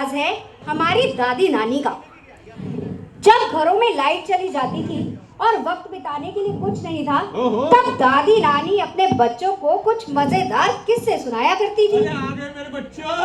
अंदाज है हमारी दादी नानी का। जब घरों में लाइट चली जाती थी और वक्त बिताने के लिए कुछ नहीं था, तब दादी नानी अपने बच्चों को कुछ मजेदार किस्से सुनाया करती थी। अरे आ गए मेरे बच्चों।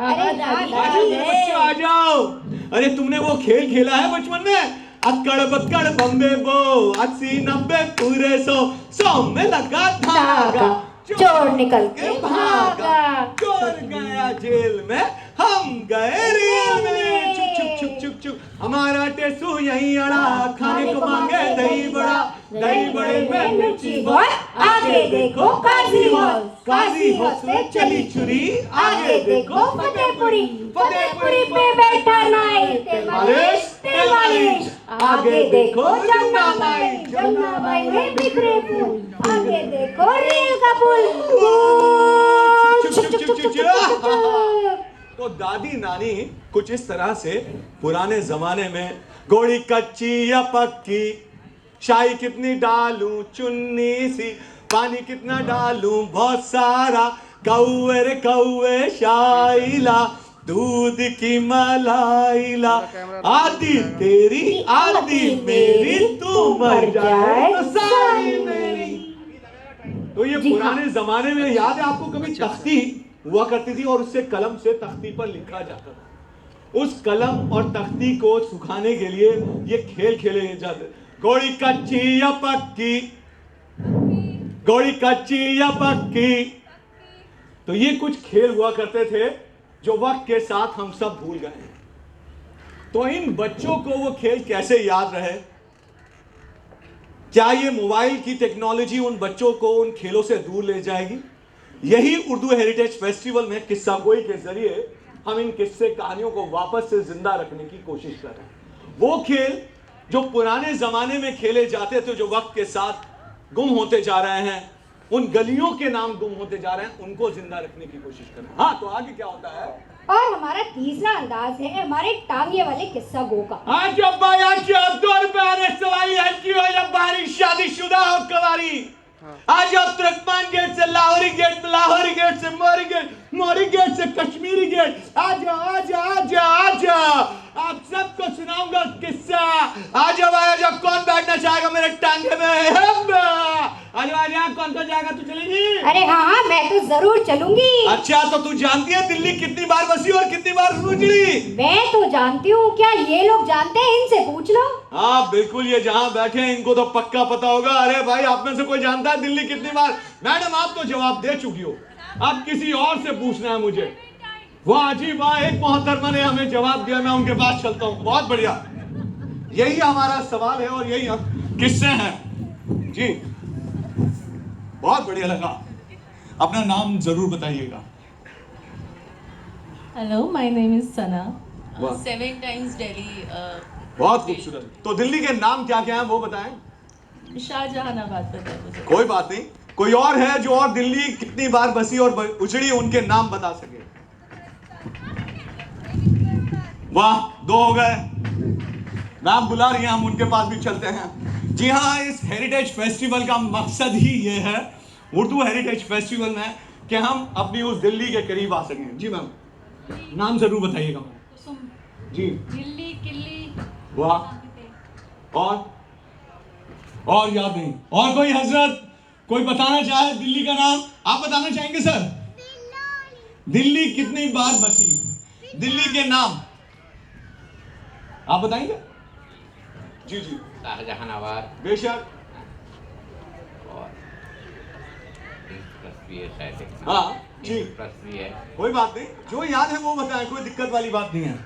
अरे दादी मेरे बच्चों आ जाओ। अरे तुमने वो खेल खेला है बचपन में? अक्कड़ बक्कड़ बम्बे बो 80-90 पूरे 100 में लगा धागा, चोर निकल के भागा, चोर गया जेल में, हम गए रेल में। चुप चुप चुप चुप, हमारा टेसू यहीं अड़ा, खाने को मांगे दही बड़ा, दही बड़े में मिर्ची बहुत, आगे देखो काजी हौस, काजी हौस में चली छुरी, आगे देखो फतेहपुरी, फतेहपुरी पे बैठा नाई, तेल मालिश, तेल मालिश, आगे देखो जमुना बाई, जमुना बाई में बिखरे फूल, आगे देखो रेल का पुल। तो दादी नानी कुछ इस तरह से पुराने जमाने में घोड़ी कच्ची या पक्की, शाही कितनी डालूं चुन्नी सी, पानी कितना डालूं बहुत सारा, कौवे रे कौवे शाइला, दूध की मलाइला, आधी तेरी आधी मेरी, तू मर जाए तो सारी मेरी। तो ये पुराने जमाने में याद है आपको, कभी तख्ती हुआ करती थी और उससे कलम से तख्ती पर लिखा जाता था। उस कलम और तख्ती को सुखाने के लिए ये खेल खेले जाते। घोड़ी कच्ची या पक्की, घोड़ी कच्ची या पक्की। तो ये कुछ खेल हुआ करते थे जो वक्त के साथ हम सब भूल गए। तो इन बच्चों को वो खेल कैसे याद रहे? क्या ये मोबाइल की टेक्नोलॉजी उन बच्चों को उन खेलों से दूर ले जाएगी? यही उर्दू हेरिटेज फेस्टिवल में किस्सा गोई के जरिए हम इन किस्से कहानियों को वापस से जिंदा रखने की कोशिश कर रहे हैं। वो खेल जो पुराने जमाने में खेले जाते थे, जो वक्त के साथ गुम होते जा रहे हैं, उन गलियों के नाम गुम होते जा रहे हैं, उनको जिंदा रखने की कोशिश कर रहे हैं। हाँ, तो आगे क्या होता है? और हमारा तीसरा अंदाज है हमारे टांगे वाले किस्सा गो का। आज अब्बा आज 2 रुपए सवारी हल्की हो या बारी, शादीशुदा हो कवारी, आज आप तुर्कमान गेट से लाहौरी गेट, लाहौरी गेट से मोरी गेट, मोरी गेट से कश्मीरी गेट, आजा आजा आजा आजा, आप सबको सुनाऊंगा किस्सा। आजा आजा, कौन बैठना चाहेगा मेरे टांगे में? आजा आजा, कौन कौन जाएगा? तू चलेगी? अरे हाँ, मैं तो जरूर चलूंगी। अच्छा, तो तू जानती है दिल्ली कितनी बार बसी और कितनी बार उजड़ी? मैं तो जानती हूँ, क्या ये लोग जानते हैं? इनसे पूछ लो। हाँ बिल्कुल, ये जहाँ बैठे हैं इनको तो पक्का पता होगा। अरे भाई, आप में से कोई जानता है दिल्ली कितनी बार? मैडम, आप तो जवाब दे चुकी हो, अब किसी और से पूछना है मुझे। वाह जी वाह, एक मोहतरमा ने हमें जवाब दिया, मैं उनके पास चलता हूँ। बहुत बढ़िया, यही हमारा सवाल है और यही किस्से हैं जी। बहुत बढ़िया लगा। अपना नाम जरूर बताइएगा। हेलो, माय नेम इज सना, वाह। 7 टाइम्स दिल्ली। बहुत खूबसूरत। तो दिल्ली के नाम क्या क्या हैं वो बताएं। शाहजहानाबाद पता है मुझे। कोई बात नहीं, कोई और है जो और दिल्ली कितनी बार बसी और उजड़ी, उनके नाम बता सके? वाह, 2 हो गए। नाम बुला रही हैं, हम उनके पास भी चलते हैं। जी हाँ, इस हेरिटेज फेस्टिवल का मकसद ही ये है, उर्दू हेरिटेज फेस्टिवल में, कि हम अपनी उस दिल्ली के करीब आ सकें। जी मैम, नाम जरूर बताइएगा जी। दिल्ली किल्ली। वाह, और याद नहीं? और कोई हजरत, कोई बताना चाहे दिल्ली का नाम? आप बताना चाहेंगे सर? दिल्ली कितनी बार बसी? दिल्ली के नाम आप बताएंगे? जी जी। शाहजहानाबाद बेशक। और भी है शायद एक नाम। हाँ जी, भी है। कोई बात नहीं, जो याद है वो बताएं, कोई दिक्कत वाली बात नहीं है।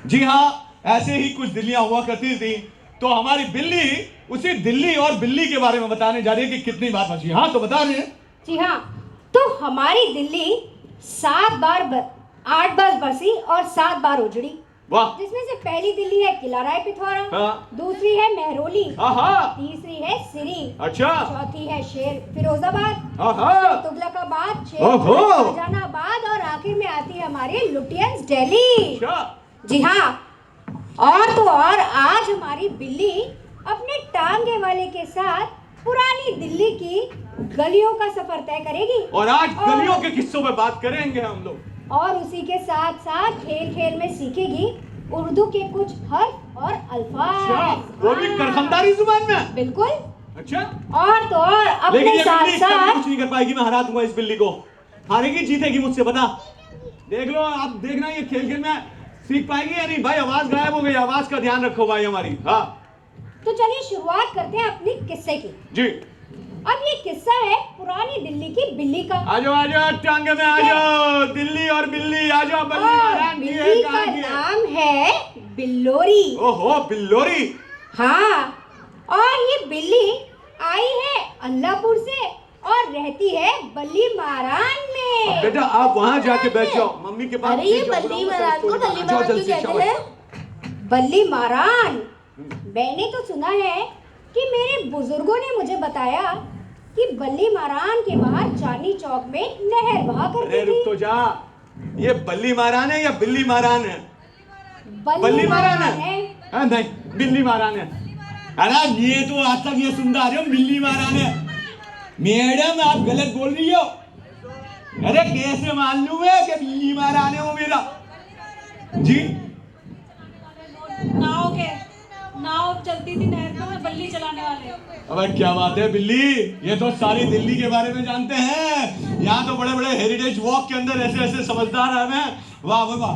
जी हाँ, ऐसे ही कुछ दिल्लियां हुआ करती थी। तो हमारी बिल्ली उसी दिल्ली और बिल्ली के बारे में बताने जा रही है कि कितनी बार बची। हाँ, तो बता रहे हैं। जी हाँ, तो हमारी दिल्ली 8 बार बसी और 7 बार उजड़ी। वाह। जिसमें से पहली दिल्ली है किला राय पिथौरा, हाँ। दूसरी है मेहरौली, हाँ। तीसरी है सिरी, अच्छा। चौथी है शेर फिरोजाबाद, हाँ। तुगलकाबाद, ओहो। शाहजहानाबाद, और आखिर में आती है हमारी लुटियंस दिल्ली। अच्छा। जी हाँ, और तो और आज हमारी बिल्ली अपने टांगे वाले के साथ पुरानी दिल्ली की गलियों का सफर तय करेगी। और आज गलियों के किस्सों पे बात करेंगे हम लोग। और उसी के साथ साथ खेल खेल में सीखेगी उर्दू के कुछ हर्फ और अल्फाज। वो भी करखंदारी जुबान में? बिल्कुल। अच्छा। और तो और लेकिन अपने ये साथ बिल्ली इसका भी साथ कुछ नहीं कर पाएगी, मैं हरा दूंगा इस बिल्ली को। हारेगी जीतेगी मुझसे, बता। देख लो, आप देखना ये खेल खेल में सीख पाएगी या नहीं। भाई आवाज गायब हो गई, आवाज का ध्यान रखो भाई हमारी। हाँ तो चलिए शुरुआत करते हैं अपनी किस्से की। जी। अब ये किस्सा है पुरानी दिल्ली की बिल्ली का। आजो आजो टांगे में आजो, दिल्ली और बिल्ली आजो। बल्ली और महाराज की है, बिल्ली का कहाँ की है? नाम है बिल्लोरी। ओहो बिल्लोरी। हाँ, और ये बिल्ली आई है अल्लाहपुर से और रहती है बल्ली मारान में। बेटा आप वहाँ जाके बैठ जाओ, मम्मी के पास। अरे ये बल्ली महाराज को बल्ली महाराज क्यों कहते हैं? बल्ली मारान, मैंने तो सुना है कि मेरे बुजुर्गों ने मुझे बताया कि बल्ली मारान के बाहर चांदनी चौक में नहर बहा अरे करती रुक थी। तो जा, ये बल्ली महारान है या बिल्ली महारान है? बल्ली महारान है? हाँ, नहीं बिल्ली महारान है। अरे ये तो आज तक ये सुनता आ रहे हो, बिल्ली महारान है। मैडम आप गलत बोल रही हो। अरे कैसे मालूम है कि बिल्ली महारान है वो मेरा? जी नाव चलती थी नहर में, बल्ली चलाने वाले। अबे क्या बात है बिल्ली, ये तो सारी दिल्ली के बारे में जानते हैं। यहाँ तो बड़े बड़े हेरिटेज वॉक के अंदर ऐसे ऐसे समझदार है। मैं वाह वाह वाह,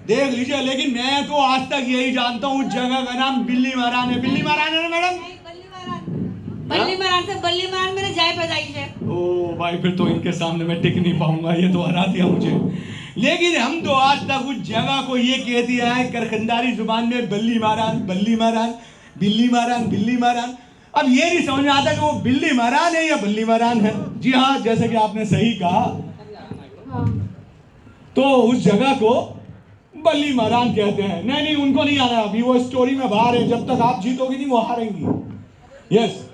देख लीजिए। लेकिन मैं तो आज तक यही जानता हूँ जगह का नाम बिल्ली महारान है। बिल्ली महारान है ना मैडम? बल्ली महाराज से बल्ली महाराज मेरे जाए पैदाइश है। ओ भाई फिर तो इनके सामने मैं टिक नहीं पाऊंगा, ये तो हरा दिया मुझे। लेकिन हम तो आज तक उस जगह को ये कह दिया है करखंदारी जुबान में, बल्ली महारान बल्ली महारान, बिल्ली महारान बिल्ली महारान। अब ये नहीं समझ में आता कि वो बिल्ली महारान है या बल्ली महारान है। जी हाँ, जैसे कि आपने सही कहा, तो उस जगह को बल्ली महारान कहते हैं। नहीं नहीं उनको नहीं आना, अभी वो स्टोरी में बाहर है। जब तक आप जीतोगे नहीं वो हारेंगी। यस,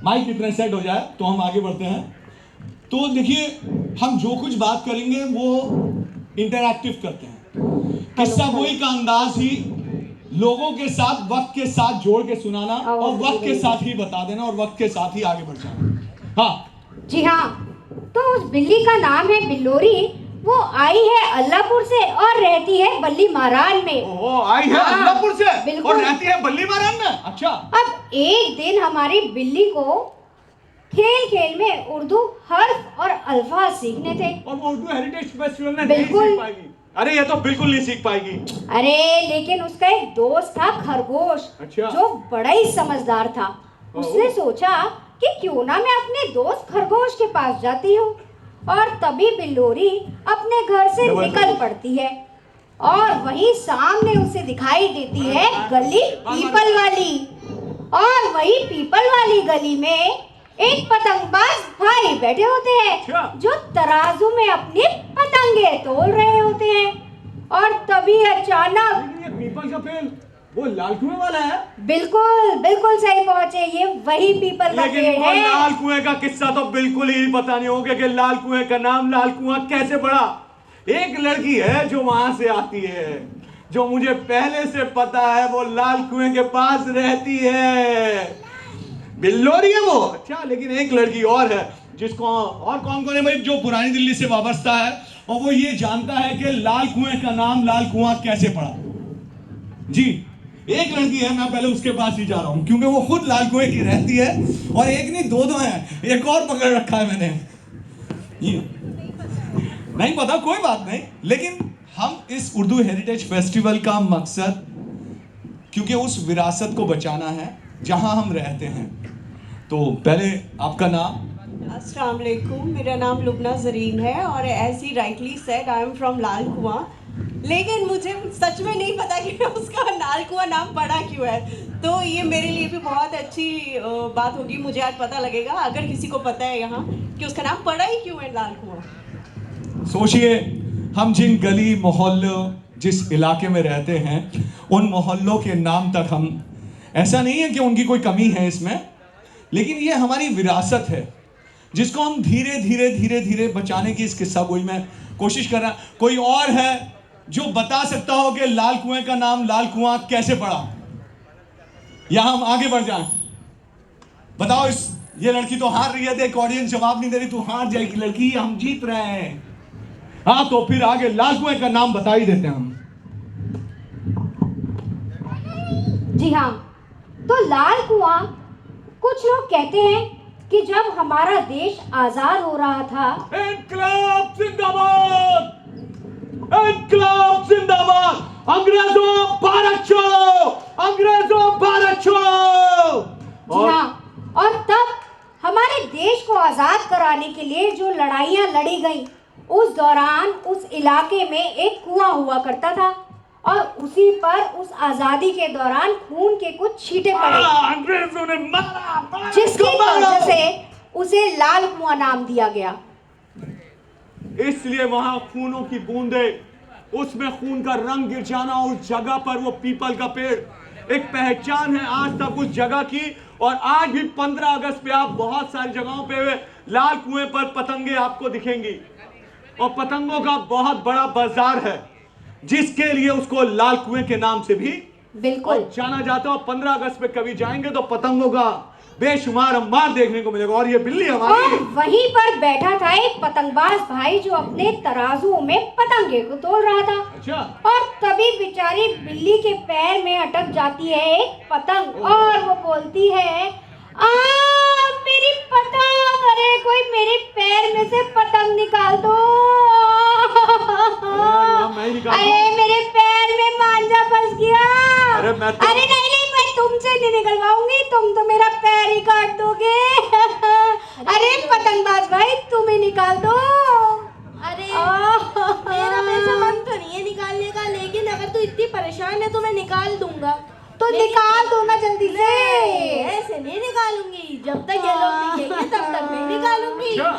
माइक इतना सेट हो जाए तो हम आगे बढ़ते हैं। तो देखिए, हम जो कुछ बात करेंगे वो इंटरैक्टिव करते हैं। किस्सा गोई का अंदाज ही लोगों के साथ वक्त के साथ जोड़ के सुनाना और वक्त के साथ ही बता देना और वक्त के साथ ही आगे बढ़ जाना। हाँ जी हाँ, तो उस बिल्ली का नाम है बिल्लोरी। वो आई है अल्लाहपुर से और रहती है बल्ली मारान में। ओ, आई है हाँ, अल्लाहपुर से बिल्कुल। और रहती है बल्ली महारान में। अच्छा। अब एक दिन हमारी बिल्ली को खेल खेल में उर्दू हर्फ और अल्फाज सीखने थे। और वो उर्दू हेरिटेज फेस्टिवल में नहीं बिल्कुल। सीख पाएगी। अरे ये तो बिल्कुल नहीं सीख पाएगी। अरे लेकिन उसका एक दोस्त था खरगोश। अच्छा। जो बड़ा ही समझदार था। उसने सोचा कि क्यों ना मैं अपने दोस्त खरगोश के पास जाती हूँ। और तभी बिल्लोरी अपने घर से निकल पड़ती है और वहीं सामने उसे दिखाई देती है गली पीपल वाली। और वही पीपल वाली गली में एक पतंगबाज भाई बैठे होते हैं जो तराजू में अपनी पतंगे तोल रहे होते हैं। और तभी अचानक ये पीपल का पेड़ वो लाल कुएं वाला है। बिल्कुल बिल्कुल सही पहुंचे, ये वही पीपल का लेकिन पेड़ वो है। लाल कुएं का किस्सा तो बिल्कुल ही पता नहीं होगा कि लाल कुएं का नाम लाल कुआं कैसे पड़ा। एक लड़की है जो वहां से आती है, जो मुझे पहले से पता है, वो लाल कुएं के पास रहती है। बिल्लोरी है वो। अच्छा, लेकिन एक लड़की और है जिसको, और कौन कौन है भाई जो पुरानी दिल्ली से वाबस्ता है और वो ये जानता है कि लाल कुएं का नाम लाल कुआं कैसे पड़ा। जी, एक लड़की है, मैं पहले उसके पास ही जा रहा हूं क्योंकि वो खुद लाल कुएं की रहती है। और एक नहीं दो दो हैं, एक और पकड़ रखा है मैंने। ये नहीं पता, कोई बात नहीं। लेकिन हम इस उर्दू हेरिटेज फेस्टिवल का मकसद, क्योंकि उस विरासत को बचाना है जहां हम रहते हैं। तो पहले आपका नाम? अस्सलाम वालेकुम, मेरा नाम लुबना ज़रीन है और as he rightly said I am from Lal Kuan. लेकिन मुझे सच में नहीं पता कि उसका लाल कुआं नाम पड़ा क्यों है। तो ये मेरे लिए भी बहुत अच्छी बात होगी, मुझे आज पता लगेगा अगर किसी को पता है यहाँ कि उसका नाम पड़ा ही क्यों है लाल कुआं। सोचिए, हम जिन गली मोहल्लों, जिस इलाके में रहते हैं, उन मोहल्लों के नाम तक हम, ऐसा नहीं है कि उनकी कोई कमी है इसमें, लेकिन ये हमारी विरासत है जिसको हम धीरे धीरे धीरे धीरे बचाने की इस किस्सा गोई में कोशिश कर रहे हैं। कोई और है जो बता सकता हो कि लाल कुएं का नाम लाल कुआं कैसे पड़ा? या हम आगे बढ़ जाएं? बताओ। ये लड़की तो हार रही है, देख ऑडियंस जवाब नहीं दे रही, तू हार जाएगी लड़की, हम जीत रहे हैं। हाँ तो फिर आगे लाल कुएं का नाम बता ही देते हैं हम। जी हाँ, तो लाल कुआं, कुछ लोग कहते हैं कि जब हमारा देश आजाद हो रहा था। इनकलाब जिंदाबाद, इनकलाब जिंदाबाद, अंग्रेजों भारत छोड़ो, अंग्रेजों भारत छोड़ो। जी हाँ, और तब हमारे देश को आजाद कराने के लिए जो लड़ाइयाँ लड़ी गई, उस दौरान उस इलाके में एक कुआं हुआ करता था और उसी पर उस आजादी के दौरान खून के कुछ छींटे पड़े, अंग्रेजों ने मारा, जिसकी वजह से उसे लाल कुआं नाम दिया गया। इसलिए वहां खूनों की बूंदे, उसमें खून का रंग गिर जाना, उस जगह पर वो पीपल का पेड़ एक पहचान है आज तक उस जगह की। और आज भी 15 अगस्त पे आप बहुत सारी जगहों पे लाल कुएं पर पतंगे आपको दिखेंगी और पतंगों का बहुत बड़ा बाजार है, जिसके लिए उसको लाल कुएं के नाम से भी बिल्कुल जाना जाता है। और 15 अगस्त पे कभी जाएंगे तो पतंगों का बेशुमार अंबार देखने को मिलेगा। और ये बिल्ली और हमारी, वहीं पर बैठा था एक पतंगबाज भाई जो अपने तराजू में पतंगे को तोल रहा था। अच्छा, और तभी बेचारी बिल्ली के पैर में अटक जाती है एक पतंग और वो बोलती है, आ मेरी पतंग, अरे कोई मेरे पैर में से पतंग निकाल दो। मैं ही निकाल दूं। अरे मेरे पैर में मांझा फंस गया। अरे मैं तो- अरे नहीं नहीं, मैं तुमसे नहीं निकलवाऊंगी, तुम तो मेरा पैर ही काट दोगे। अरे पतंगबाज भाई तुम ही निकाल दो। अरे मेरा वैसे मन तो नहीं है निकालने का, लेकिन अगर तू इतनी परेशान है तो मैं निकाल दूंगा। तो निकाल दो ना जल्दी से। ऐसे नहीं निकालूंगी, जब तक ये लोग दिखेंगे तब तक नहीं निकालूंगी। अच्छा।